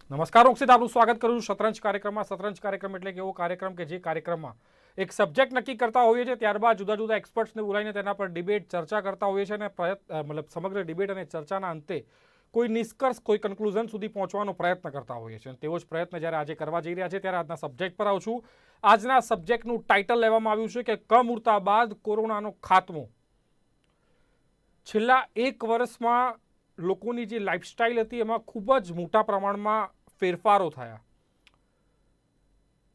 નમસ્કાર ઓક્ષિત, આપનું સ્વાગત કરું છું શતરંજ કાર્યક્રમમાં. શતરંજ કાર્યક્રમ એટલે કે એવો કાર્યક્રમ કે જે કાર્યક્રમમાં એક સબ્જેક્ટ નક્કી કરતા હોઈએ છીએ, ત્યારબાદ જુદા જુદા એક્સપર્ટ્સને બોલાવીને તેના પર ડિબેટ ચર્ચા કરતા હોઈએ છીએ અને મતલબ સમગ્ર ડિબેટ અને ચર્ચાના અંતે કોઈ નિષ્કર્ષ, કોઈ કન્ક્લુઝન સુધી પહોંચવાનો પ્રયત્ન કરતા હોઈએ છીએ. તેવો જ પ્રયત્ન જ્યારે આજે કરવા જઈ રહ્યા છે ત્યારે આજના સબ્જેક્ટ પર આવું છું. આજના સબ્જેક્ટનું ટાઇટલ લેવામાં આવ્યું છે કે કમૂરતા બાદ કોરોનાનો ખાત્મો. છેલ્લા એક વર્ષમાં લોકોની જે લાઈફસ્ટાઈલ હતી એમાં ખૂબ જ મોટા પ્રમાણમાં ફેરફારો થયા.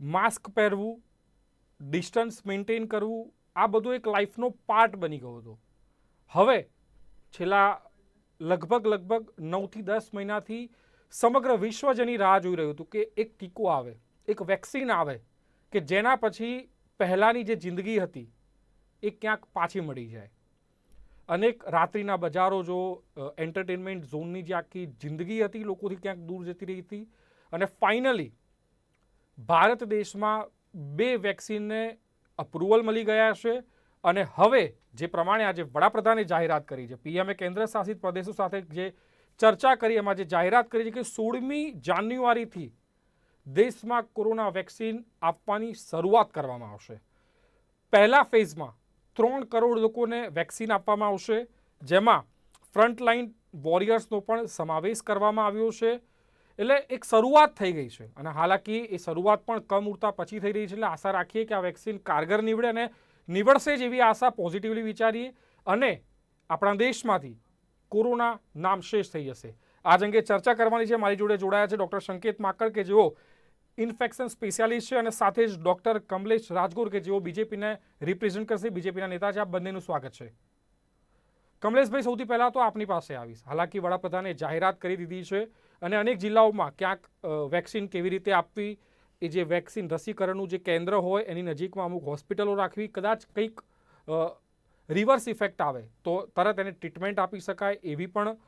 માસ્ક પહેરવું, ડિસ્ટન્સ મેન્ટેન કરવું, આ બધું એક લાઈફનો પાર્ટ બની ગયો હતો. હવે છેલ્લા લગભગ 9 થી 10 મહિનાથી સમગ્ર વિશ્વ જેની રાહ જોઈ રહ્યું હતું કે એક ટીકો આવે, એક વેક્સિન આવે કે જેના પછી પહેલાંની જે જિંદગી હતી એ ક્યાંક પાછી મળી જાય. અનેક રાત્રિના બજારો જો, એન્ટરટેનમેન્ટ ઝોનની જે આખી જિંદગી હતી લોકોથી ક્યાંક દૂર જતી રહી હતી. અને ફાઇનલી ભારત દેશમાં 2 વેક્સિનને અપ્રુવલ મળી ગયા છે. અને હવે જે પ્રમાણે આજે વડાપ્રધાને જાહેરાત કરી છે, પીએમએ કેન્દ્ર શાસિત પ્રદેશો સાથે જે ચર્ચા કરી એમાં જે જાહેરાત કરી છે કે 16મી જાન્યુઆરીથી દેશમાં કોરોના વેક્સિન આપવાની શરૂઆત કરવામાં આવશે. પહેલા ફેઝમાં 3 કરોડ લોકોને વેક્સિન આપવામાં આવશે, જેમાં ફ્રન્ટલાઇન વોરિયર્સનો પણ સમાવેશ કરવામાં આવ્યો છે. એટલે એક શરૂઆત થઈ ગઈ છે અને હાલાકી એ શરૂઆત પણ કમૂરતા પછી થઈ રહી છે. એટલે આશા રાખીએ કે આ વેક્સિન કારગર નીવડે અને નીવડશે જ એવી આશા પોઝિટિવલી વિચારીએ અને આપણા દેશમાંથી કોરોના નામશેષ થઈ જશે. આજ અંગે ચર્ચા કરવાની છે. મારી જોડે જોડાયા છે ડૉક્ટર સંકેત માકડ કે જેઓ ઇન્ફેક્શન સ્પેશિયાલિસ્ટ છે અને સાથે જ ડૉક્ટર કમલેશ રાજગોર કે જેઓ બીજેપીને રિપ્રેઝેન્ટ કરશે, બીજેપીના નેતા છે. આપ બંનેનું સ્વાગત છે. કમલેશભાઈ, સૌથી પહેલાં તો આપની પાસે આવીશ. હાલાકી વડાપ્રધાને જાહેરાત કરી દીધી છે અને અનેક જિલ્લાઓમાં ક્યાંક વેક્સિન કેવી રીતે આપવી, એ જે વેક્સિન રસીકરણનું જે કેન્દ્ર હોય એની નજીકમાં અમુક હોસ્પિટલો રાખવી, કદાચ કંઈક રિવર્સ ઇફેક્ટ આવે તો તરત એને ટ્રીટમેન્ટ આપી શકાય એવી પણ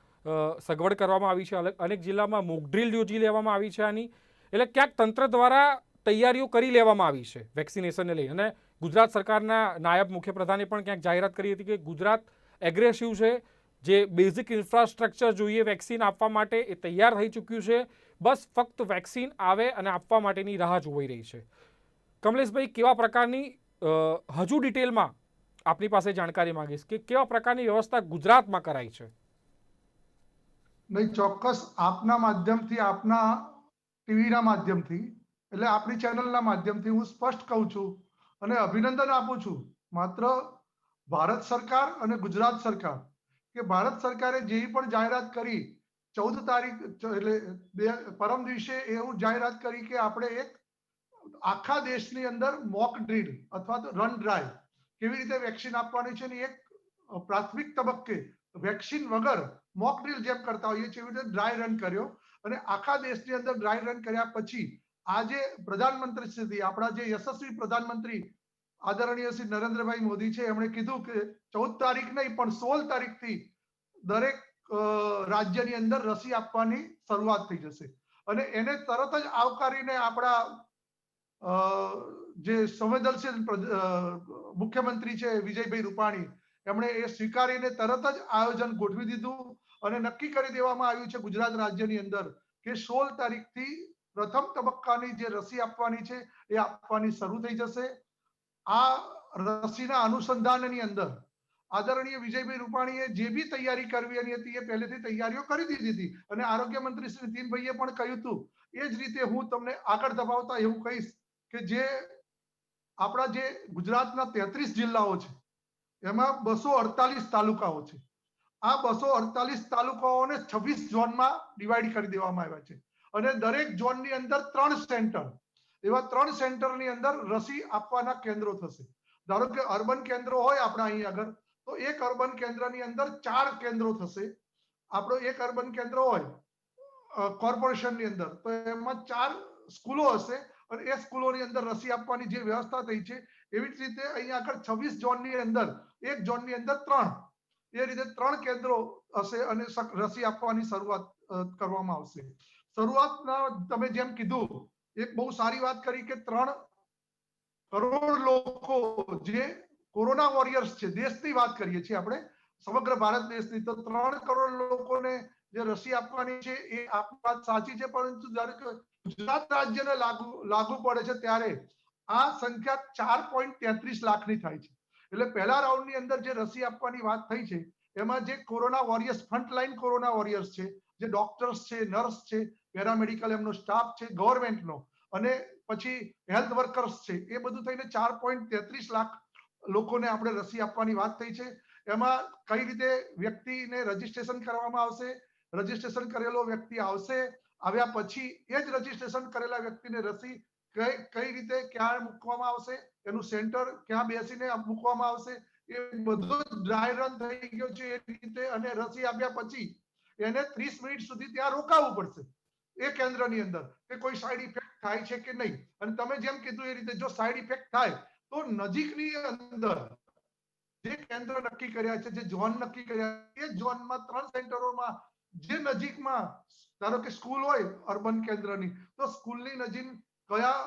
સગવડ કરવામાં આવી છે. અનેક જિલ્લામાં મોકડ્રીલ યોજી લેવામાં આવી છે આની. એટલે ક્યાંક તંત્ર દ્વારા તૈયારીઓ કરી લેવામાં આવી છે વેક્સિનેશનને લઈ. અને ગુજરાત સરકારના નાયબ મુખ્યપ્રધાને પણ ક્યાંક જાહેરાત કરી હતી કે ગુજરાત એગ્રેસિવ છે, જે બેઝિક ઇન્ફ્રાસ્ટ્રક્ચર જોઈએ વેક્સિન આપવા માટે એ તૈયાર થઈ ચૂક્યું છે. બસ ફક્ત વેક્સિન આવે અને આપવા માટેની રાહ જોવાઈ રહી છે. કમલેશભાઈ, કેવા પ્રકારની હજુ ડિટેલમાં આપની પાસે જાણકારી માંગીશ કે કેવા પ્રકારની વ્યવસ્થા ગુજરાતમાં કરાઈ છે? નહીં, ચોક્કસ આપના માધ્યમથી, આપના ટીવીના માધ્યમથી, એટલે આપણી ચેનલના માધ્યમથી હું સ્પષ્ટ કહું છું અને અભિનંદન આપું છું માત્ર ભારત સરકાર અને ગુજરાત સરકાર કે ભારત સરકારે જેવી પણ જાહેરાત કરી 14 તારીખ એટલે પરમ દિવસે એવું જાહેરાત કરી કે આપણે એક આખા દેશની અંદર મોક ડ્રીલ અથવા તો રન ડ્રાઈવ કેવી રીતે વેક્સિન આપવાની છે ને એક પ્રાથમિક તબક્કે વેક્સિન વગર મોક ડ્રીલ જેમ કરતા હોઈએ છીએ એવી રીતે ડ્રાય રન કર્યો. અને આખા દેશની અંદર ડ્રાય રન કર્યા પછી આજે પ્રધાનમંત્રી શ્રી, આપણા જે યશસ્વી પ્રધાનમંત્રી આદરણીય શ્રી નરેન્દ્રભાઈ મોદી છે, એમણે કીધું કે 14 તારીખ નહીં પણ 16 તારીખથી દરેક રાજ્યની અંદર રસી આપવાની શરૂઆત થઈ જશે. અને એને તરત જ આવકારીને આપણા જે સંવેદનશીલ મુખ્યમંત્રી છે વિજયભાઈ રૂપાણી, એમણે એ સ્વીકારીને તરત જ આયોજન ગોઠવી દીધું અને નક્કી કરી દેવામાં આવ્યું છે ગુજરાત રાજ્યની અંદર કે 16 તારીખથી પ્રથમ તબક્કાની જે રસી આપવાની છે એ આપવાની શરૂ થઈ જશે. આ રસીના અનુસંધાનની અંદર આદરણીય વિજયભાઈ રૂપાણીએ જે બી તૈયારી કરવી હતી એ પહેલેથી તૈયારીઓ કરી દીધી હતી અને આરોગ્ય મંત્રી શ્રી નીતિનભાઈએ પણ કહ્યું હતું. એ જ રીતે હું તમને આગળ દબાવતા એવું કહીશ કે જે આપણા જે ગુજરાતના 33 જિલ્લાઓ છે એમાં 248 તાલુકાઓ છે. આ 248 તાલુકાઓને 26 ઝોનમાં ડિવાઈડ કરી દેવામાં આવ્યા છે અને દરેક ઝોનની અંદર 3 સેન્ટર, એવા 3 સેન્ટરની અંદર રસી આપવાના કેન્દ્રો થશે. ધારો કે અર્બન કેન્દ્રો હોય આપણા અહીં આગળ, તો એક અર્બન કેન્દ્રની અંદર 4 કેન્દ્રો થશે. આપણો એક અર્બન કેન્દ્ર હોય કોર્પોરેશનની અંદર તો એમાં 4 સ્કૂલો હશે અને એ સ્કૂલોની અંદર રસી આપવાની જે વ્યવસ્થા થઈ છે એવી જ રીતે અહીંયા આગળ 26 ઝોનની અંદર એક ઝોનની અંદર 3, એ રીતે 3 કેન્દ્રો હશે અને રસી આપવાની શરૂઆત કરવામાં આવશે. શરૂઆતના તમે જેમ કીધું એક બહુ સારી વાત કરી કે 3 કરોડ લોકો જે કોરોના વોરિયર્સ છે, દેશની વાત કરીએ છીએ આપણે, સમગ્ર ભારત દેશની, તો 3 કરોડ લોકોને જે રસી આપવાની છે એ વાત સાચી છે, પરંતુ જ્યારે ગુજરાત રાજ્યને લાગુ પડે છે ત્યારે આ સંખ્યા 4.33 લાખની થાય છે. એટલે પહેલા રાઉન્ડની અંદર જે રસી આપવાની વાત થઈ છે એમાં જે corona warriors, frontline corona warriors છે, જે ડોક્ટર્સ છે, નર્સ છે, પેરામેડિકલ એમનો સ્ટાફ છે ગવર્મેન્ટનો, અને પછી હેલ્થ વર્કર્સ છે, એ બધું થઈને 4.33 લાખ લોકોને આપણે રસી આપવાની વાત થઈ છે. એમાં કઈ રીતે વ્યક્તિને રજીસ્ટ્રેશન કરવામાં આવશે, રજીસ્ટ્રેશન કરેલો વ્યક્તિ આવશે, આવ્યા પછી એ જ રજીસ્ટ્રેશન કરેલા વ્યક્તિને રસી કઈ રીતે ક્યાં મૂકવામાં આવશે, એનું સેન્ટર ક્યાં બેસીને મૂકવામાં આવશે, એ બધું ડ્રાય રન થઈ ગયો છે એ રીતે. અને રસી આપ્યા પછી એને 30 મિનિટ સુધી ત્યાં રોકાવું પડશે એ કેન્દ્રની અંદર, કે કોઈ સાઈડ ઇફેક્ટ થાય છે કે નહીં. અને તમે જેમ કીધું એ રીતે જો સાઈડ ઇફેક્ટ થાય તો નજીકની અંદર જે કેન્દ્ર નક્કી કર્યા છે, જે ઝોન નક્કી કર્યા, એ ઝોનમાં 3 સેન્ટરોમાં જે નજીકમાં, ધારો કે સ્કૂલ હોય અર્બન કેન્દ્રની, તો સ્કૂલની નજીક કયા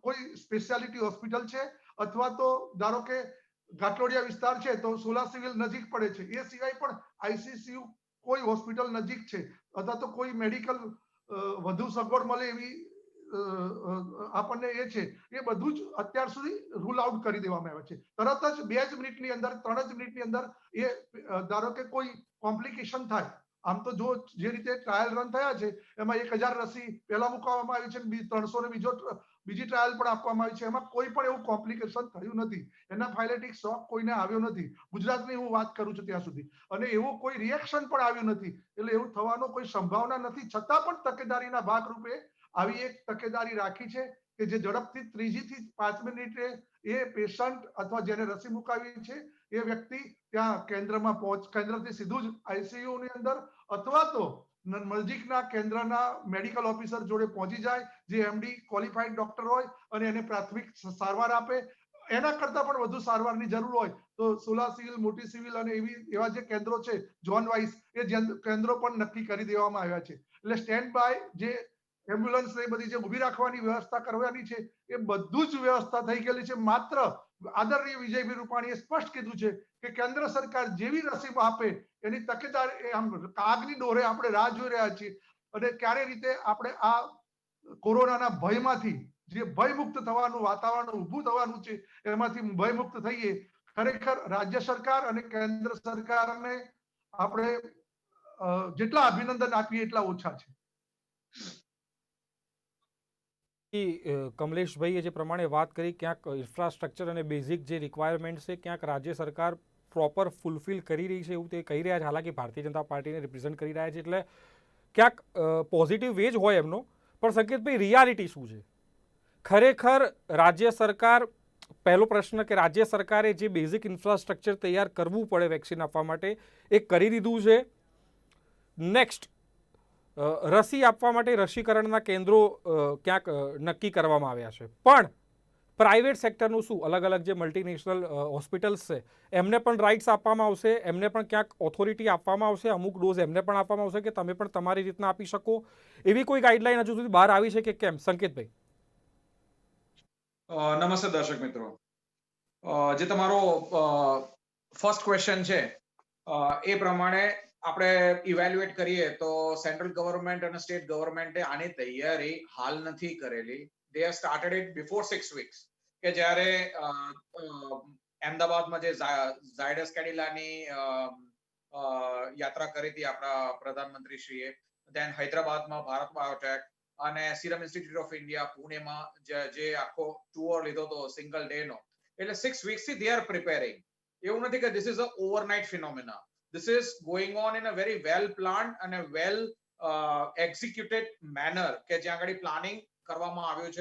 કોઈ સ્પેશિયાલિટી હોસ્પિટલ છે, અથવા તો ધારો કે ઘાટલોડિયા વિસ્તાર છે તો સોલા સિવિલ નજીક પડે છે, એ સિવાય પણ આઈસીસીયુ કોઈ હોસ્પિટલ નજીક છે, અથવા તો કોઈ મેડિકલ વધુ સગવડ મળે એવી આપણને એ છે, એ બધું જ અત્યાર સુધી રૂલ આઉટ કરી દેવામાં આવે છે. તરત જ 2 જ મિનિટની અંદર, 3 જ મિનિટની અંદર એ ધારો કે કોઈ કોમ્પ્લિકેશન થાય, આમ તો જો જે રીતે ટ્રાયલ રન થયા છે એમાં 1000 રસી પહેલા મૂકવામાં આવી છે, 300 ને બીજી ટ્રાયલ પણ આપવામાં આવી છે, એમાં કોઈ પણ એવું કોમ્પ્લિકેશન થયું નથી, એનાફાઇલેટિક શોક કોઈને આવ્યો નથી, ગુજરાતની હું વાત કરું છું ત્યાં સુધી, અને એવું કોઈ રિએક્શન પણ આવ્યું નથી. એટલે એવું થવાનો કોઈ સંભાવના નથી, છતાં પણ તકેદારીના ભાગરૂપે આવી એક તકેદારી રાખી છે કે જે ઝડપથી 3જી થી 5 મિનિટે એ પેશન્ટ અથવા જેને રસી મુકાવી છે એ વ્યક્તિ ત્યાં કેન્દ્રમાં કેન્દ્રથી સીધું જ આઈસીયુ ની અંદર અથવા તો નજીકના કેન્દ્રના મેડિકલ ઓફિસર જોડે પહોંચી જાય, જે એમડી ક્વોલિફાઈડ ડોક્ટર હોય અને એને પ્રાથમિક સારવાર આપે. એના કરતા પણ વધુ સારવારની જરૂર હોય તો સોલા સિવિલ, મોટી સિવિલ અને એવા જે કેન્દ્રો છે ઝોન વાઇઝ, એ કેન્દ્રો પણ નક્કી કરી દેવામાં આવ્યા છે. એટલે સ્ટેન્ડ બાય જે એમ્બ્યુલન્સ ને બધી જે ઊભી રાખવાની વ્યવસ્થા કરવાની છે એ બધું જ વ્યવસ્થા થઈ ગયેલી છે. માત્ર આદરણીય વિજયભાઈ રૂપાણીએ સ્પષ્ટ કીધું છે કે કેન્દ્ર સરકાર જેવી રસી આપે એની તકેદારી, આમ આગની દોરે આપણે રાહ જોઈ રહ્યા છીએ, અને ક્યારે રીતે આપણે આ કોરોનાના ભયમાંથી, જે ભયમુક્ત થવાનું વાતાવરણ ઊભું થવાનું છે, એમાંથી ભયમુક્ત થઈએ. ખરેખર રાજ્ય સરકાર અને કેન્દ્ર સરકારને આપણે જેટલા અભિનંદન આપીએ એટલા ઓછા છે. કમલેશભાઈએ જે પ્રમાણે વાત કરી, ક્યાંક ઇન્ફ્રાસ્ટ્રક્ચર અને બેઝિક જે રિક્વાયરમેન્ટ છે ક્યાંક રાજ્ય સરકાર પ્રોપર ફૂલફિલ કરી રહી છે એવું તે કહી રહ્યા છે. હાલાકી ભારતીય જનતા પાર્ટીને રિપ્રેઝેન્ટ કરી રહ્યા છે એટલે ક્યાંક પોઝિટિવ વે જ હોય એમનો, પણ સંકેતભાઈ રિયાલિટી શું છે ખરેખર? રાજ્ય સરકાર, પહેલો પ્રશ્ન કે રાજ્ય સરકારે જે બેઝિક ઇન્ફ્રાસ્ટ્રક્ચર તૈયાર કરવું પડે વેક્સિન આપવા માટે એ કરી દીધું છે. નેક્સ્ટ, રસી આપવા માટે રસીકરણના કેન્દ્રો ક્યાંક નક્કી કરવામાં આવ્યા છે, પણ પ્રાઇવેટ સેક્ટરનું શું? અલગ અલગ જે મલ્ટીનેશનલ હોસ્પિટલ્સ છે એમને પણ રાઇટ્સ આપવામાં આવશે, એમને પણ ક્યાંક ઓથોરિટી આપવામાં આવશે, અમુક ડોઝ એમને પણ આપવામાં આવશે કે તમે પણ તમારી રીતના આપી શકો, એવી કોઈ ગાઈડલાઈન હજુ સુધી બહાર આવી છે કે કેમ? સંકેતભાઈ. નમસ્તે દર્શક મિત્રો. જે તમારો ફર્સ્ટ ક્વેશ્ચન છે એ પ્રમાણે આપણે ઇવેલ્યુએટ કરીએ તો સેન્ટ્રલ ગવર્મેન્ટ અને સ્ટેટ ગવર્મેન્ટે આની તૈયારી હાલ નથી કરેલી. They have started it before 6 weeks, કે જ્યારે અમદાવાદમાં જે ઝાયડસ કેડિલાની યાત્રા કરી હતી આપણા પ્રધાનમંત્રીશ્રીએ, દેન હૈદરાબાદમાં ભારત બાયોટેક અને સિરમ ઇન્સ્ટિટ્યૂટ ઓફ ઇન્ડિયા પુણેમાં જે આખો ટુર લીધો હતો સિંગલ ડે નો, એટલે 6 વીક્સ થી દે આર પ્રિપેરિંગ. એવું નથી કે this is a overnight phenomena. This is going on in a very well planned and a well executed manner, કે જ્યાં આગળ પ્લાનિંગ કરવામાં આવ્યું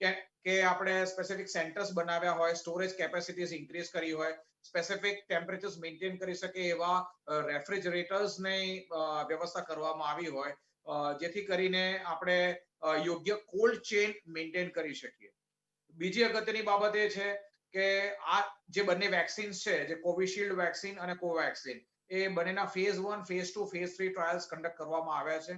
છે કે આપણે સ્પેસિફિક સેન્ટર્સ બનાવ્યા હોય, સ્ટોરેજ કેપેસિટીઝ ઇન્ક્રીઝ કરી હોય, સ્પેસિફિક ટેમ્પરેચર્સ મેન્ટેન કરી શકે એવા રેફ્રિજરેટર્સની વ્યવસ્થા કરવામાં આવી હોય, જેથી કરીને આપણે યોગ્ય કોલ્ડ ચેન મેન્ટેન કરી શકીએ. બીજી અગત્યની બાબત એ છે કે આ જે બંને વેક્સિન્સ છે, જે કોવિશિલ્ડ વેક્સિન અને કોવેક્સિન, એ બંનેના phase 1, phase 2, phase 3 trials conduct કરવામાં આવ્યા છે.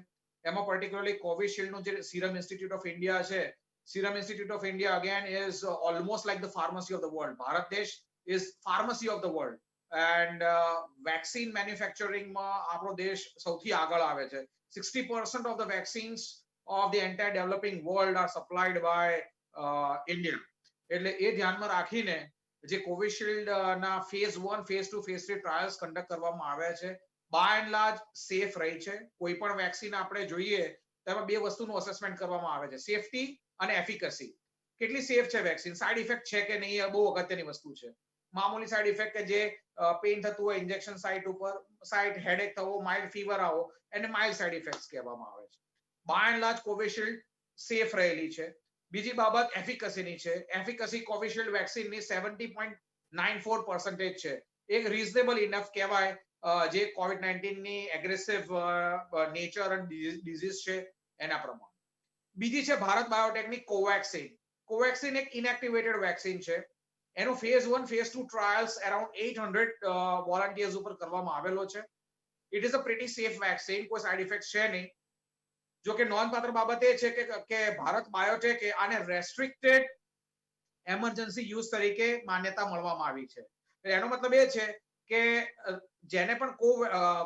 એમાં પર્ટિક્યુલરલી કોવિશિલ્ડનું જે સિરમ ઇન્સ્ટિટ્યૂટ ઓફ ઇન્ડિયા છે, Serum Institute of India again is almost like the pharmacy of the world. Bharat દેશ is pharmacy of the world. And vaccine મેન્યુફેક્ચરિંગમાં આપણો દેશ સૌથી આગળ આવે છે. 60% of the vaccines of the entire developing world are supplied by India. એટલે એ ધ્યાનમાં રાખીને જે કોવિશિલ્ડ ના phase 1, phase 2, phase 3 trials conduct કરવામાં આવ્યા છે, બાય એન્ડ લાર્જ સેફ રહી છે. કોઈ પણ વેક્સિન આપણે જોઈએ તેમાં બે વસ્તુનું અસેસમેન્ટ કરવામાં આવે છે, સેફટી અને એફિકસી. કેટલી સેફ છે વેક્સિન, સાઇડ ઇફેક્ટ છે કે નહીં, એ બહુ અગત્યની વસ્તુ છે. મામૂલી સાઇડ ઇફેક્ટ કે જે પેઇન થતું હોય ઇન્જેક્શન સાઇટ ઉપર, સાઇટ હેડેક થવો, માઇલ્ડ ફીવર આવો, એને માઇલ્ડ સાઇડ ઇફેક્ટ્સ કહેવામાં આવે છે. By and large Covishield safe રહેલી છે. બીજી બાબત એફિકસીની છે. એફિકસી કોવિશિલ્ડ વેક્સિનની 70.94% છે. એક રીઝનેબલ ઇનફ કહેવાય જે કોવિડ-19 ની એગ્રેસિવ નેચર અને ડિઝીઝ છે એના પ્રમાણે. બીજી છે ભારત બાયોટેકની કોવેક્સિન. કોવેક્સિન એક ઇનએક્ટિવેટેડ વેક્સિન છે. એનું phase 1, phase 2 trials around 800 volunteers ઉપર કરવામાં આવેલો છે. It is a pretty safe vaccine, કોઈ સાઇડ ઇફેક્ટ છે નહીં. જો કે નોંધપાત્ર બાબત એ છે કે ભારત બાયોટેકે આને રેસ્ટ્રિક્ટેડ એમરજન્સી યુઝ તરીકે માન્યતા મળવામાં આવી છે. એનો મતલબ એ છે કે જેને પણ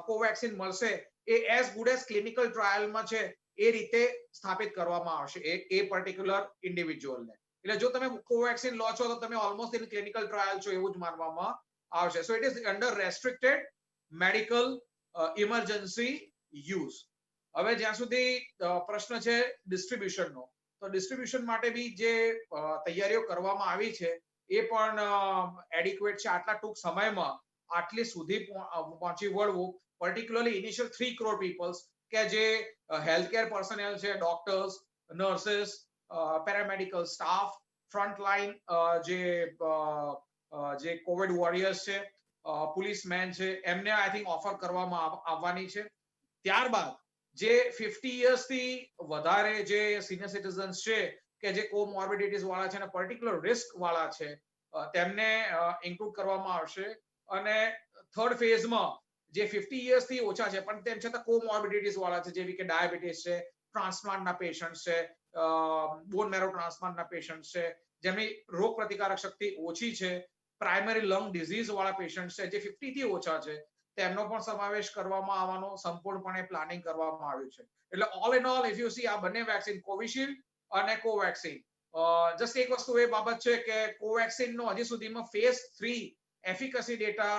કોવેક્સિન મળશે એ એઝ ગુડ એઝ ક્લિનિકલ ટ્રાયલમાં છે એ રીતે સ્થાપિત કરવામાં આવશે એ પર્ટિક્યુલર ઇન્ડિવિજ્યુઅલને. એટલે જો તમે કોવેક્સિન લો છો તો તમે ઓલમોસ્ટ ઇન ક્લિનિકલ ટ્રાયલ છો એવું જ માનવામાં આવશે. So it is under restricted medical emergency use. હવે જ્યાં સુધી પ્રશ્ન છે ડિસ્ટ્રીબ્યુશનનો, તો ડિસ્ટ્રીબ્યુશન માટે બી જે તૈયારીઓ કરવામાં આવી છે એ પણ એડિક્વેટ છે. આટલા ટૂંક સમયમાં આટલી સુધી પહોંચી વળવું, પર્ટિક્યુલરલી ઇનિશિયલ 3 crore પીપલ્સ કે જે હેલ્થકેર પર્સનલ છે, doctors, nurses, paramedical staff, frontline જે કોવિડ વોરિયર્સ છે, પોલીસમેન છે, એમને આઈ થિંક ઓફર કરવામાં આવવાની છે. ત્યારબાદ જે 50 યર્સથી વધારે જે સિનિયર સિટીઝન્સ છે કે જે કોમોર્બિડિટીઝ વાળા છે અને પર્ટિક્યુલર રિસ્ક વાળા છે તેમને ઇન્ક્લુડ કરવામાં આવશે. અને થર્ડ ફેઝમાં જે 50 યર્સથી ઓછા છે પણ તેમ છતાં કોમોર્બિડિટીઝ વાળા છે, જેવી કે ડાયાબિટીસ છે, ટ્રાન્સપ્લાન્ટના પેશન્ટ છે, બોન મેરો ટ્રાન્સપ્લાન્ટના પેશન્ટ છે, જેમની રોગ પ્રતિકારક શક્તિ ઓછી છે, પ્રાઇમરી લંગ ડિઝીઝ વાળા પેશન્ટ છે જે 50 થી ઓછા છે, તેમનો પણ સમાવેશ કરવામાં આવવાનો સંપૂર્ણપણે પ્લાનિંગ કરવામાં આવ્યું છે. એટલે all in all if you C આ બંને વેક્સિન કોવિશિલ્ડ અને કોવેક્સિન, જસ્ટ એક વસ્તુ એ બાબત છે કે કોવેક્સિનનો હજી સુધીમાં ફેઝ 3 એફિકસી ડેટા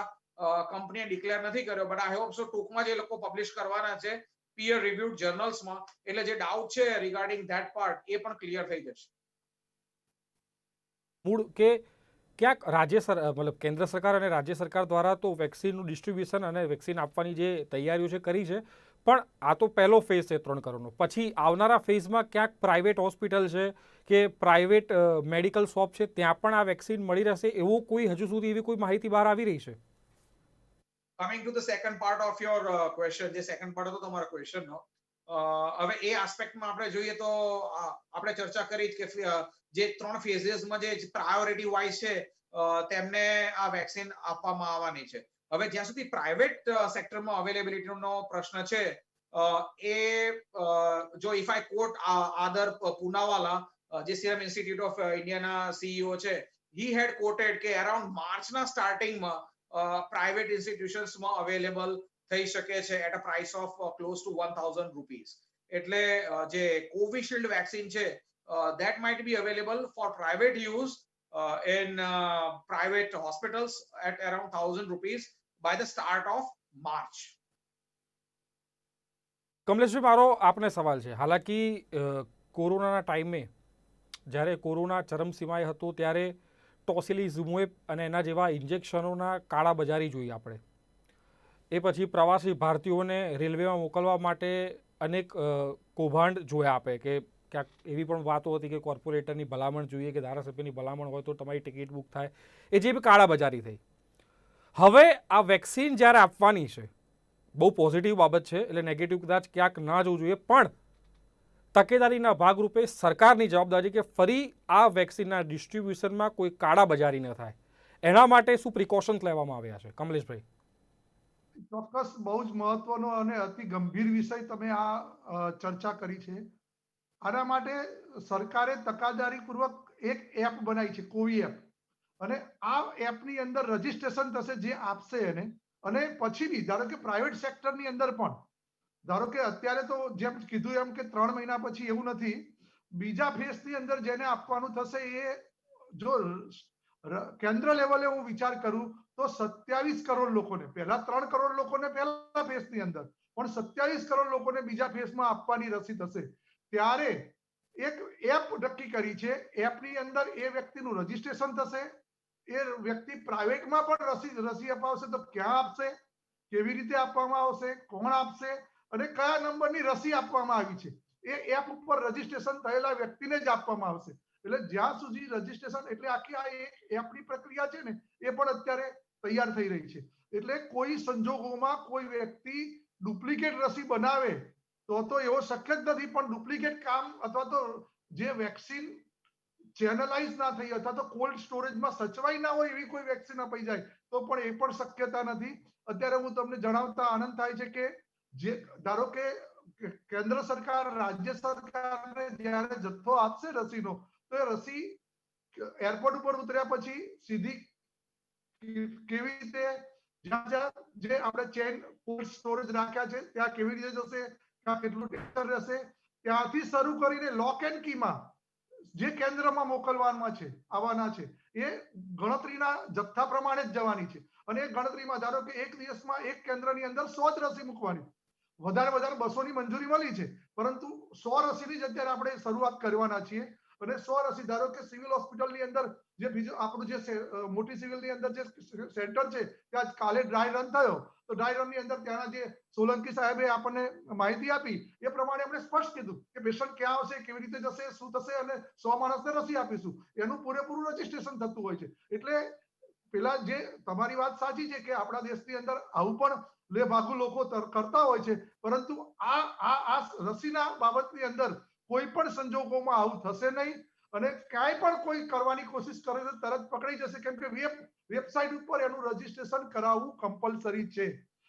કંપનીએ ડિક્લેર નથી કર્યો, બટ આઈ હોપ સો ટૂંકમાં જ એ લોકો પબ્લિશ કરવાના છે પીયર રિવ્યુડ જર્નલ્સમાં. એટલે જે ડાઉટ છે રિગાર્ડિંગ ધેટ પાર્ટ એ પણ ક્લિયર થઈ જશે. મૂળ કે ક્યાંક મતલબ કેન્દ્ર સરકાર અને રાજ્ય સરકાર દ્વારા તો વેક્સિનનું ડિસ્ટ્રીબ્યુશન અને વેક્સિન આપવાની જે તૈયારીઓ છે કરી છે, પણ આ તો પહેલો ફેઝ છે 3 કરોડનો. પછી આવનારા ફેઝમાં ક્યાંક પ્રાઇવેટ હોસ્પિટલ છે કે પ્રાઇવેટ મેડિકલ શોપ છે, ત્યાં પણ આ વેક્સિન મળી રહેશે એવું કોઈ હજુ સુધી એવી કોઈ માહિતી બહાર આવી રહી છે? Coming to the second part of your question, જે સેકન્ડ પાર્ટ હતો તમારા ક્વેશ્ચનનો, હવે એ આસ્પેક્ટમાં આપણે જોઈએ તો આપણે ચર્ચા કરી કે જે 3 ફેઝીસમાં જે પ્રાયોરિટી વાઇઝ છે તેમને આ વેક્સિન આપવામાં આવવાની છે. હવે જ્યાં સુધી પ્રાઇવેટ સેક્ટરમાં અવેલેબિલિટીનો પ્રશ્ન છે, એ જો ઇફ આઈ કોટ આદર પૂનાવાલા, જે સિરમ ઇન્સ્ટિટ્યૂટ ઓફ ઇન્ડિયાના સીઈઓ છે, હી હેડ કોટેડ કે અરાઉન્ડ માર્ચના સ્ટાર્ટિંગમાં પ્રાઇવેટ ઇન્સ્ટિટ્યુશન્સમાં અવેલેબલ થઈ શકે છે at a price of close to 1000 rupees. એટલે જે કોવિશિલ્ડ વેક્સિન છે that might be available for private use in private hospitals at around 1000 rupees by the start of March. કમલેશભાઈ, મારો આપને સવાલ છે. હાલાકી કોરોનાના ટાઈમે જ્યારે કોરોના ચરમસીમાએ હતો ત્યારે ટોસિલિઝુમેબ અને એના જેવા ઇન્જેક્શનોના કાળાબજારી જોઈ આપણે. એ પછી પ્રવાસી ભારતીયોને રેલવેમાં મોકલવા માટે અનેક કૌભાંડ જોયા આપે કે ક્યાંક એવી પણ વાતો હતી કે કોર્પોરેટરની ભલામણ જોઈએ કે ધારાસભ્યની ભલામણ હોય તો તમારી ટિકિટ બુક થાય, એ જે બી કાળાબજારી થઈ. હવે આ વેક્સિન જ્યારે આપવાની છે, બહુ પોઝિટિવ બાબત છે, એટલે નેગેટિવ કદાચ ક્યાંક ના જવું જોઈએ, પણ તકેદારીના ભાગરૂપે સરકારની જવાબદારી કે ફરી આ વેક્સિનના ડિસ્ટ્રીબ્યુશનમાં કોઈ કાળાબજારી ન થાય, એના માટે શું પ્રિકોશન્સ લેવામાં આવ્યા છે? કમલેશભાઈ. ચોક્કસ બહુ જ મહત્વનો અને અતિ ગંભીર વિષય તમે આ ચર્ચા કરી છે. આના માટે સરકારે તકેદારીપૂર્વક એક એપ બનાવી છે, કોવી એપ. અને આ એપની અંદર રજીસ્ટ્રેશન થશે જે આપશે એને, અને પછી બી ધારો કે પ્રાઇવેટ સેક્ટરની અંદર પણ ધારો કે અત્યારે તો જેમ કીધું એમ કે 3 મહિના પછી એવું નથી, બીજા ફેઝની અંદર જેને આપવાનું થશે એ જો કેન્દ્ર લેવલે હું વિચાર કરું તો 27 કરોડ લોકોને, પહેલા 3 કરોડ લોકોને પહેલા ફેઝની અંદર, પણ 27 કરોડ લોકોને બીજા ફેઝમાં આપવાની રસી થશે. ત્યારે એક એપ નક્કી કરી છે, એપની અંદર એ વ્યક્તિનું રજીસ્ટ્રેશન થશે, એ વ્યક્તિ પ્રાઇવેટમાં પણ રસી અપાવશે તો ક્યાં આપશે, કેવી રીતે આપવામાં આવશે, કોણ આપશે અને કયા નંબરની રસી આપવામાં આવી છે, એ એપ ઉપર રજીસ્ટ્રેશન થયેલા વ્યક્તિને જ આપવામાં આવશે. એટલે જ્યાં સુધી રજીસ્ટ્રેશન, એટલે આખી આ એપની પ્રક્રિયા છે ને એ પણ અત્યારે તૈયાર થઈ રહી છે. એટલે કોઈ સંજોગોમાં કોઈ વ્યક્તિ ડુપ્લિકેટ રસી બનાવે તો એવો શક્ય જ નથી, પણ ડુપ્લિકેટ કામ અથવા તો જે વેક્સિન ચેનલાઇઝ ના થઈ અથવા તો કોલ્ડ સ્ટોરેજમાં સચવાઈ ના હોય એવી કોઈ વેક્સિન અપાઈ જાય તો પણ એ પણ શક્યતા નથી. અત્યારે હું તમને જણાવતા આનંદ થાય છે કે જે ધારો કે કેન્દ્ર સરકાર રાજ્ય સરકારને જ્યારે જથ્થો આપશે રસીનો, તો એ રસી એરપોર્ટ ઉપર ઉતર્યા પછી સીધી કેવી રીતે જ્યાં જ્યાં જે આપણે ચેન કોલ્ડ સ્ટોરેજ રાખ્યા છે ત્યાં કેવી રીતે જશે, ત્યાં કેટલું ટેમ્પરેચર રહેશે, ત્યાંથી શરૂ કરીને લોક એન્ડ કીમાં જે કેન્દ્રમાં મોકલવાના છે, આવવાના છે, એ ગણતરીના જથ્થા પ્રમાણે જ જવાની છે. અને એ ગણતરીમાં ધારો કે એક દિવસમાં એક કેન્દ્રની અંદર 100 જ રસી મૂકવાની, વધારે 200 ની મંજૂરી મળી છે, પરંતુ 100 રસીની જ અત્યારે આપણે શરૂઆત કરવાના છીએ. અને 100 રસી ધારો કે સિવિલ હોસ્પિટલની અંદર જે બીજું આપણું જે મોટી સિવિલની અંદર જે સેન્ટર છે ત્યાં કાલે ડ્રાય રન થયો, તો ડ્રાય રનની અંદર ત્યાંના જે સોલંકી સાહેબે આપણને માહિતી આપી એ પ્રમાણે આપણે સ્પષ્ટ કીધું કે પેશન્ટ ક્યાં આવશે, કેવી રીતે જશે, શું થશે, અને 100 માણસને રસી આપીશું. એનું પૂરેપૂરું રજીસ્ટ્રેશન થતું હોય છે. એટલે પેલા જે તમારી વાત સાચી છે કે આપણા દેશની અંદર આવું પણ લેભાગુ લોકો કરતા હોય છે, પરંતુ આ રસીના બાબતની અંદર કોઈ પણ સંજોગોમાં આવું થશે નહીં. અને ક્યાંય પણ કોઈ કરવાની કોશિશ કરે તો તરત પકડાઈ જશે, કેમ કે વેબસાઇટ ઉપર એનું રજીસ્ટ્રેશન કરાવવું કમ્પલસરી છે.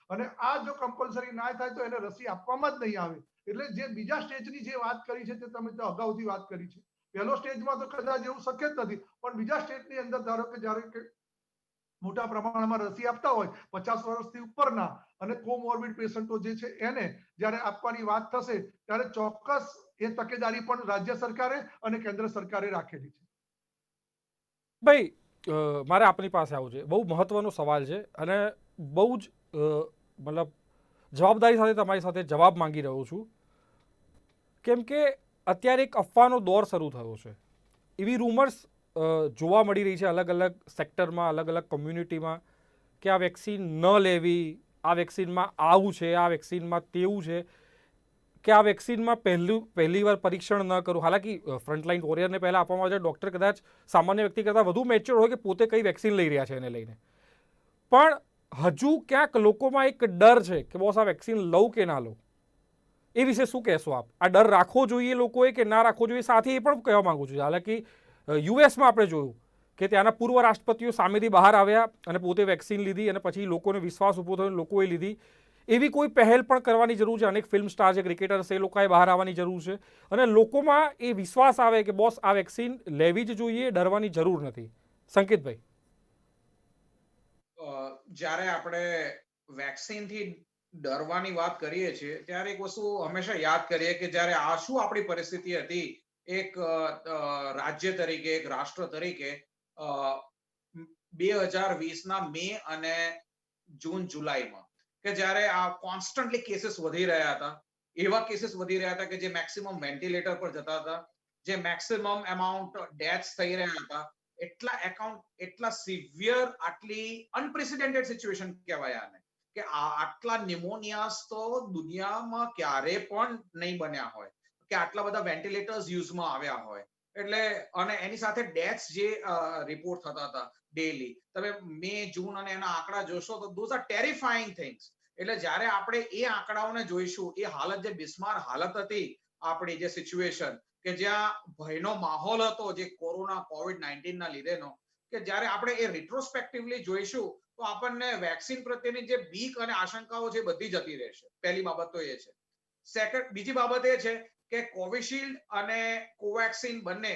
અને આ જો કમ્પલસરી ના થાય તો એને રસી આપવામાં જ નહીં આવે. એટલે જે બીજા સ્ટેજની જે વાત કરી છે તે તમે અગાઉથી વાત કરી છે. પહેલો સ્ટેજમાં તો કદાચ એવું શક્ય જ નથી, પણ બીજા સ્ટેજની અંદર ધારો કે જ્યારે મોટા પ્રમાણમાં રસી આપતા હોય 50 વર્ષથી ઉપરના અને કોમોર્બિડ પેશન્ટો જે છે એને જ્યારે આપવાની વાત થશે ત્યારે ચોક્કસ એ તકેદારી પણ રાજ્ય સરકારે અને કેન્દ્ર સરકારે રાખેલી છે. ભાઈ, મારે આપની પાસે આવું છે, બહુ મહત્વનો સવાલ છે અને બહુ જ મતલબ જવાબદારી સાથે તમારી સાથે જવાબ માંગી રહ્યો છું, કેમ કે અત્યારે એક અફવાનો દોર શરૂ થયો છે. એવી રૂમર્સ જોવા મળી રહી છે અલગ અલગ સેક્ટરમાં, અલગ અલગ કોમ્યુનિટીમાં, કે આ વેક્સિન ન લેવી, આ વેક્સિનમાં આવું છે, આ વેક્સિનમાં તેવું છે, કે આ વેક્સિનમાં પહેલી વાર પરીક્ષણ ન કરવું. હાલાકી ફ્રન્ટલાઇન વોરિયરને પહેલાં આપવામાં આવે છે, ડૉક્ટર કદાચ સામાન્ય વ્યક્તિ કરતાં વધુ મેચ્યોર હોય કે પોતે કઈ વેક્સિન લઈ રહ્યા છે એને લઈને, પણ હજુ ક્યાંક લોકોમાં એક ડર છે કે બોસ આ વેક્સિન લઉં કે ના લઉં. એ વિશે શું કહેશો આપ? આ ડર રાખવો જોઈએ લોકોએ કે ના રાખવો જોઈએ? સાથે એ પણ કહેવા માંગુ છું, હાલાકી યુએસમાં આપણે જોયું કે ત્યાંના પૂર્વ રાષ્ટ્રપતિઓ સામેથી બહાર આવ્યા અને પોતે વેક્સિન લીધી અને પછી લોકોને વિશ્વાસ ઊભો થયો, લોકોએ લીધી. એવી કોઈ પહેલ પણ કરવાની જરૂર છે. અનેક ફિલ્મ સ્ટાર છે, ક્રિકેટર છે, એ લોકોએ બહાર આવવાની જરૂર છે અને લોકોમાં એ વિશ્વાસ આવે કે બોસ આ વેક્સિન લેવી જ જોઈએ, ડરવાની જરૂર નથી. સંકેતભાઈ, જ્યારે આપણે વેક્સિનથી ડરવાની વાત કરીએ છીએ ત્યારે એક વસ્તુ હંમેશા યાદ કરીએ કે જ્યારે આ શું આપણી પરિસ્થિતિ હતી એક રાજ્ય તરીકે, એક રાષ્ટ્ર તરીકે 2020ના મે અને જૂન જુલાઈમાં, કે જ્યારે આ કોન્સ્ટન્ટલી કેસીસ વધી રહ્યા હતા, એવા કેસીસ વધી રહ્યા હતા કે જે મેક્સિમમ વેન્ટિલેટર પર જતા હતા, જે મેક્સિમમ અમાઉન્ટ ડેથ્સ થઈ રહ્યા હતા, એટલા સિવિયર, આટલી અનપ્રેસિડેન્ટેડ સિચ્યુએશન કહેવાય આને, કે આટલા ન્યુમોનિયાસ તો દુનિયામાં ક્યારે પણ નહીં બન્યા હોય, કે આટલા બધા વેન્ટિલેટર્સ યુઝમાં આવ્યા હોય. એટલે અને એની સાથે ડેથ્સ જે રિપોર્ટ થતા હતા ડેલી, તમે મે, જૂન અને એના આંકડા જોશો તો ધોઝ આર ટેરિફાઇંગ થિંગ્સ. એટલે જ્યારે આપણે એ આંકડાઓને જોઈશું, એ હાલત, જે બિસ્માર હાલત હતી આપણી, જે સિચ્યુએશન કે જ્યાં ભયનો માહોલ હતો જે કોરોના કોવિડ-19 ના લીધેનો, કે જ્યારે આપણે એ રિટ્રોસ્પેક્ટિવલી જોઈશું તો આપણને વેક્સિન પ્રત્યેની જે બીક અને આશંકાઓ છે બધી જતી રહેશે. પહેલી બાબત તો એ છે. બીજી બાબત એ છે કે કોવિશિલ્ડ અને કોવેક્સિન બંને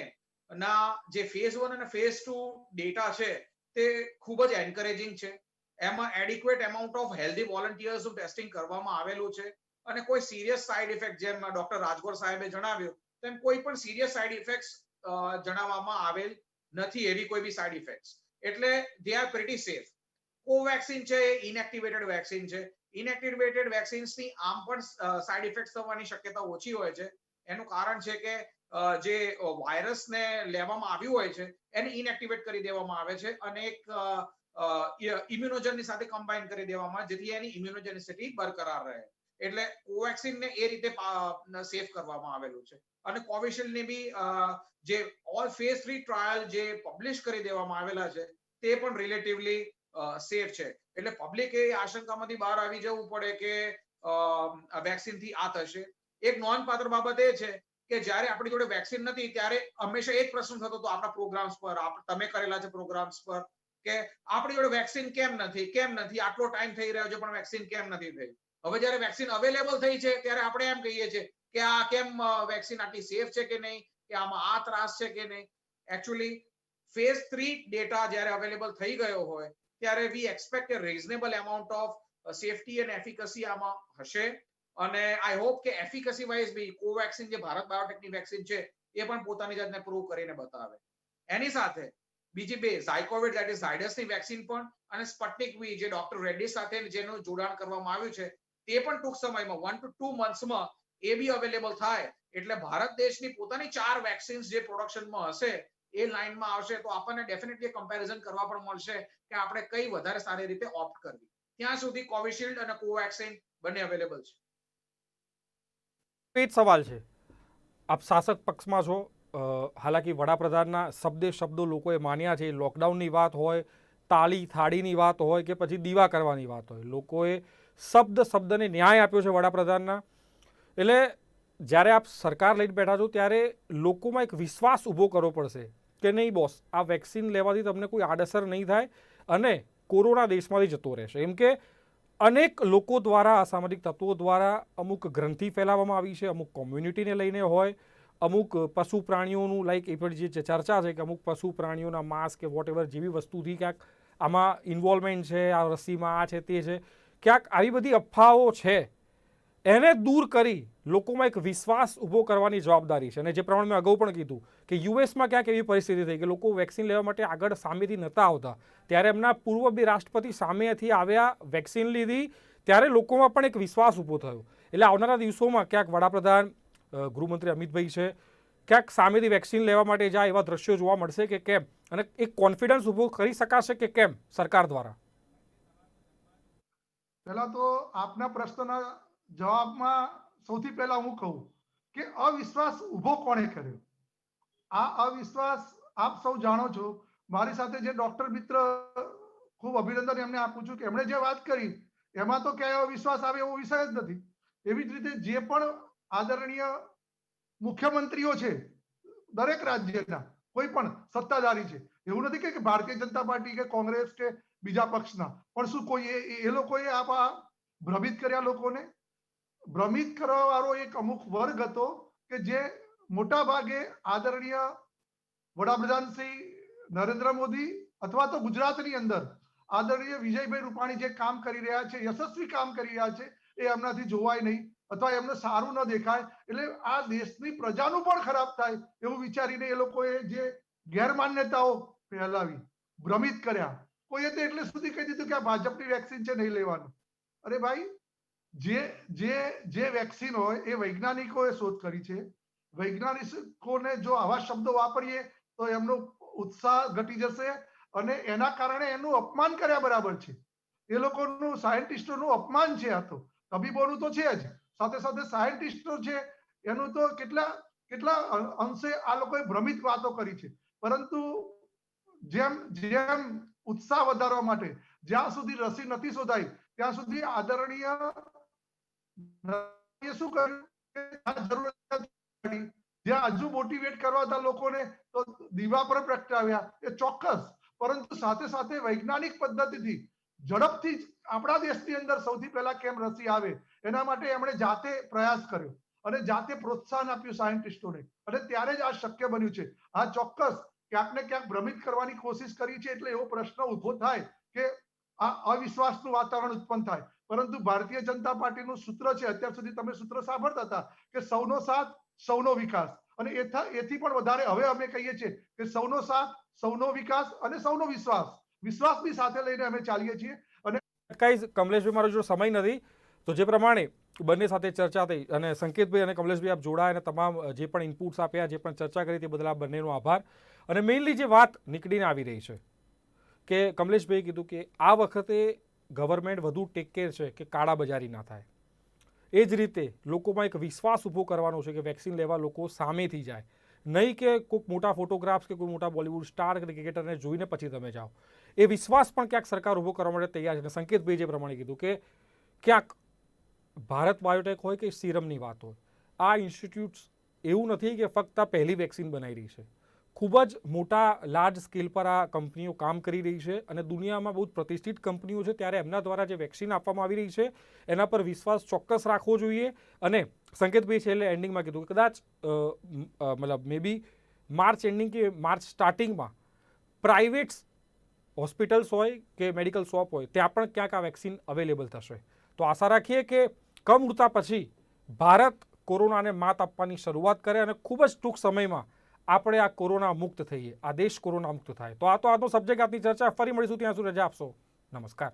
ના જે ફેઝ 1 અને ફેઝ 2 ડેટા છે તે ખૂબ જ એન્કરેજિંગ છે. એમાં એડિક્વેટ અમાઉન્ટ ઓફ હેલ્ધી વોલન્ટિયર્સનું ટેસ્ટિંગ કરવામાં આવેલું છે અને કોઈ સિરિયસ સાઇડ ઇફેક્ટ, જેમ ડોક્ટર રાજગોર સાહેબે જણાવ્યું તેમ કોઈ પણ સિરિયસ સાઇડ ઇફેક્ટ્સ જણાવવામાં આવેલ નથી, એવી કોઈ બી સાઇડ ઇફેક્ટ્સ. એટલે they are pretty safe. Covaxin છે એ ઇનએક્ટિવેટેડ વેક્સિન છે. ઇનએક્ટિવેટેડ વેક્સિન્સની આમ પણ સાઇડ ઇફેક્ટ્સ થવાની શક્યતા ઓછી હોય છે. એનું કારણ છે કે જે વાયરસને લેવામાં આવ્યું હોય છે એને ઇનએક્ટિવેટ કરી દેવામાં આવે છે અને એક ઇમ્યુનોજનની સાથે કમ્બાઈન કરી દેવામાં, જેથી એની ઇમ્યુનોજેનિસિટી બરકરાર રહે. એટલે કોવેક્સિનને એ રીતે સેફ કરવામાં આવેલું છે. અને કોવિશિલ્ડની બી જે ઓલ ફેઝ 3 ટ્રાયલ જે પબ્લિશ કરી દેવામાં આવેલા છે તે પણ રિલેટિવલી સેફ છે. એટલે પબ્લિકે આશંકામાંથી બહાર આવી જવું પડે કે વેક્સિનથી આ થશે. એક નોંધપાત્ર બાબત એ છે કે જ્યારે આપણી જોડે વેક્સિન નથી ત્યારે હંમેશા એક પ્રશ્ન થતો હતો આપણા પ્રોગ્રામ્સ પર, તમે કરેલા છે પ્રોગ્રામ્સ પર, કે આપણી જોડે વેક્સિન કેમ નથી, આટલો ટાઈમ થઈ રહ્યો છે પણ વેક્સિન કેમ નથી થઈ. હવે જ્યારે વેક્સિન અવેલેબલ થઈ છે ત્યારે આપણે એમ કહીએ છીએ કે આ કેમ વેક્સિન આટલી સેફ છે કે નહીં, કે આમાં આ ત્રાસ છે કે નહીં. એકચ્યુઅલી ફેઝ 3 ડેટા જ્યારે અવેલેબલ થઈ ગયો હોય ત્યારે we expect a reasonable amount of safety અને એફિકસી આમાં હશે. અને આઈ હોપ કે એફિકસી વાઇઝ બી કોવેક્સિન જે ભારત બાયોટેકની વેક્સિન છે એ પણ પોતાની જાતને પ્રૂવ કરીને બતાવે. એની સાથે બીજી બે ઝાયકોવિડ ધેટ ઇઝ ઝાયડસની વેક્સિન પણ અને સ્પુટનિક વી જે ડોક્ટર રેડ્ડી સાથે જેનું જોડાણ કરવામાં આવ્યું છે તે પણ ટૂંક સમયમાં 1 to 2 મંથ્સમાં એ બી અવેલેબલ થાય. એટલે ભારત દેશની પોતાની 4 વેક્સિન્સ જે પ્રોડક્શનમાં હશે એ લાઇનમાં આવશે તો આપણને ડેફિનેટલી કમ્પેરિઝન કરવા પણ મળશે કે આપણે કઈ વધારે સારી રીતે ઓપ્ટ કરવી. ત્યાં સુધી કોવિશિલ્ડ અને કોવેક્સિન બંને અવેલેબલ છે. એ જ સવાલ છે. આપ શાસક પક્ષમાં છો, હાલાકી વડાપ્રધાનના શબ્દે શબ્દો લોકોએ માન્યા છે. લોકડાઉનની વાત હોય, તાળી થાળીની વાત હોય કે પછી દીવા કરવાની વાત હોય, લોકોએ શબ્દને ન્યાય આપ્યો છે વડાપ્રધાનના. એટલે જ્યારે આપ સરકાર લઈને બેઠા છો ત્યારે લોકોમાં એક વિશ્વાસ ઊભો કરવો પડશે કે નહીં બોસ, આ વેક્સિન લેવાથી તમને કોઈ આડઅસર નહીં થાય અને કોરોના દેશમાંથી જતો રહેશે. એમ કે અનેક લોકો દ્વારા, અસામાજિક તત્વો દ્વારા અમુક ગ્રંથિ ફેલાવવામાં આવી છે, અમુક કોમ્યુનિટીને લઈને હોય, અમુક પશુ પ્રાણીઓનું લાઈક એ પણ જે ચર્ચા છે કે અમુક પશુ પ્રાણીઓના માંસ કે વોટ એવર જેવી વસ્તુથી ક્યાંક આમાં ઇન્વોલ્વમેન્ટ છે, આ રસીમાં આ છે તે છે, ક્યાંક આવી બધી અફવાઓ છે. એને દૂર કરી લોકોમાં એક વિશ્વાસ ઊભો કરવાની જવાબદારી છે. અને જે પ્રમાણે મેં અગાઉ પણ કીધું કે યુએસમાં ક્યાંક એવી પરિસ્થિતિ થઈ કે લોકો વેક્સિન લેવા માટે આગળ સામેથી નહોતા આવતા, ત્યારે એમના પૂર્વ બે રાષ્ટ્રપતિ સામેથી આવ્યા, વેક્સિન લીધી, ત્યારે લોકોમાં પણ એક વિશ્વાસ ઊભો થયો. એટલે આવનારા દિવસોમાં ક્યાંક વડાપ્રધાન, ગૃહમંત્રી અમિતભાઈ છે, ક્યાંક સામેથી વેક્સિન લેવા માટે જાય એવા દ્રશ્યો જોવા મળશે કે કેમ, અને એક કોન્ફિડન્સ ઊભો કરી શકાશે કે કેમ સરકાર દ્વારા? પહેલા તો આપના પ્રશ્નના જવાબમાં સૌથી પહેલા હું કહું કે અવિશ્વાસ ઊભો કોણે કર્યો. આ અવિશ્વાસ આપ સૌ જાણો છો. મારી સાથે જે ડોક્ટર મિત્ર, ખૂબ અભિનંદન એમને આપું છું કે એમણે જે વાત કરી એમાં તો ક્યાંય અવિશ્વાસ આવે એવો વિષય જ નથી. એવી જ રીતે જે પણ આદરણીય મુખ્યમંત્રીઓ છે દરેક રાજ્યના, કોઈ પણ સત્તાધારી છે, એવું નથી કે ભારતીય જનતા પાર્ટી કે કોંગ્રેસ કે બીજા પક્ષના, પણ શું કોઈ એ લોકોએ આ ભ્રમિત કર્યા? લોકોને ભ્રમિત કરવા વાળો એક અમુક વર્ગ હતો કે જે મોટા ભાગે આદરણીય વડાપ્રધાન શ્રી નરેન્દ્ર મોદી અથવા તો ગુજરાતની અંદર આદરણીય વિજયભાઈ રૂપાણી જે કામ કરી રહ્યા છે, યશસ્વી કામ કરી રહ્યા છે, એ એમનાથી જોવાય નહીં અથવા એમને સારું ન દેખાય. એટલે આ દેશની પ્રજાનું પણ ખરાબ થાય એવું વિચારીને એ લોકોએ જે ગેરમાન્યતાઓ ફેલાવી, ભ્રમિત કર્યા. કોઈએ તો એટલે સુધી કહી દીધું કે આ ભાજપની વેક્સિન છે, નહીં લેવાનું. અરે ભાઈ, જે વેક્સિન હોય એ વૈજ્ઞાનિકોએ શોધ કરી છે. વૈજ્ઞાનિકોને જો આવા શબ્દો વાપરીએ તો એમનો ઉત્સાહ ઘટી જશે અને એના કારણે એનું અપમાન કર્યા બરાબર છે. એ લોકોનું, સાયન્ટિસ્ટોનું અપમાન છે. આ તો તબીબોનું તો છે જ, સાથે સાથે સાયન્ટિસ્ટો છે એનું તો કેટલા અંશે આ લોકોએ ભ્રમિત વાતો કરી છે. પરંતુ જેમ ઉત્સાહ વધારવા માટે જ્યાં સુધી રસી નથી શોધાઈ ત્યાં સુધી આદરણીય શું કર્યું, જ્યાં હજુ મોટિવેટ કરવા હતા લોકોને તો દીવા પર પ્રગટાવ્યા, એ ચોક્કસ. પરંતુ સાથે સાથે વૈજ્ઞાનિક પદ્ધતિથી ઝડપથી આપણા દેશની અંદર સૌથી પહેલા કેમ રસી આવે એના માટે એમણે જાતે પ્રયાસ કર્યો. અને જાતે પ્રોત્સાહન આપ્યું સાયન્ટિસ્ટોને, અને ત્યારે જ આ શક્ય બન્યું છે. આ ચોક્કસ ક્યાંક ને ક્યાંક ભ્રમિત કરવાની કોશિશ કરી છે, એટલે એવો પ્રશ્ન ઉભો થાય કે આ અવિશ્વાસનું વાતાવરણ ઉત્પન્ન થાય. પરંતુ ભારતીય જનતા પાર્ટીનું સૂત્ર છે, અત્યાર સુધી તમે સૂત્ર સાંભળતા હતા કે સૌનો સાથ સૌનો વિકાસ, અને એથી પણ વધારે હવે અમે કહીએ છીએ કે સૌનો સાથ સૌનો વિકાસ અને સૌનો વિશ્વાસ બી સાથે લઈને અમે ચાલીએ છીએ. અને કઈ કમલેશભાઈ, મારો જો સમય નથી, તો જે પ્રમાણે બંને સાથે ચર્ચા થઈ અને સંકેતભાઈ અને કમલેશભાઈ આપ જોડાયા અને તમામ જે પણ ઇનપુટ્સ આપ્યા, જે પણ ચર્ચા કરી તે બદલ આ બંનેનો આભાર. અને મેઇનલી જે વાત નીકળીને આવી રહી છે કે કમલેશભાઈએ કીધું કે આ વખતે ગવર્મેન્ટ વધુ ટેક કેર છે કે કાળાબજારી ના થાય. એ જ રીતે લોકોમાં એક વિશ્વાસ ઊભો કરવાનો છે કે વેક્સિન લેવા લોકો સામેથી જાય, નહીં કે કોઈક મોટા ફોટોગ્રાફ્સ કે કોઈ મોટા બોલિવૂડ સ્ટાર ક્રિકેટરને જોઈને પછી તમે જાઓ. એ વિશ્વાસ પણ ક્યાંક સરકાર ઊભો કરવા માટે તૈયાર છે. સંકેતભાઈ જે પ્રમાણે કીધું કે ક્યાંક ભારત બાયોટેક હોય કે સિરમની વાત હોય, આ ઇન્સ્ટિટ્યૂટ્સ એવું નથી કે ફક્ત પહેલી વેક્સિન બનાવી રહી છે. ખૂબ જ મોટા લાર્જ સ્કેલ પર આ કંપનીઓ કામ કરી રહી છે અને દુનિયામાં બહુ પ્રતિષ્ઠિત કંપનીઓ છે, ત્યારે એમના દ્વારા જે વેક્સિન આપવામાં આવી રહી છે એના પર વિશ્વાસ ચોક્કસ રાખવો જોઈએ. અને સંકેતભાઈ છેલ્લે એન્ડિંગમાં કીધું કે કદાચ મતલબ મે બી માર્ચ એન્ડિંગ કે માર્ચ સ્ટાર્ટિંગમાં પ્રાઇવેટ્સ હોસ્પિટલ્સ હોય કે મેડિકલ શોપ હોય ત્યાં પણ ક્યાંક આ વેક્સિન અવેલેબલ થશે. તો આશા રાખીએ કે કમ ઉડતા પછી ભારત કોરોનાને માત આપવાની શરૂઆત કરે અને ખૂબ જ ટૂંક સમયમાં આપણે આ કોરોના મુક્ત થઈએ, આ દેશ કોરોના મુક્ત થાય. તો આ તો આજનો સબ્જેક્ટ, આજની ચર્ચા. ફરી મળીશું, ત્યાં સુધી રજા આપશો. નમસ્કાર.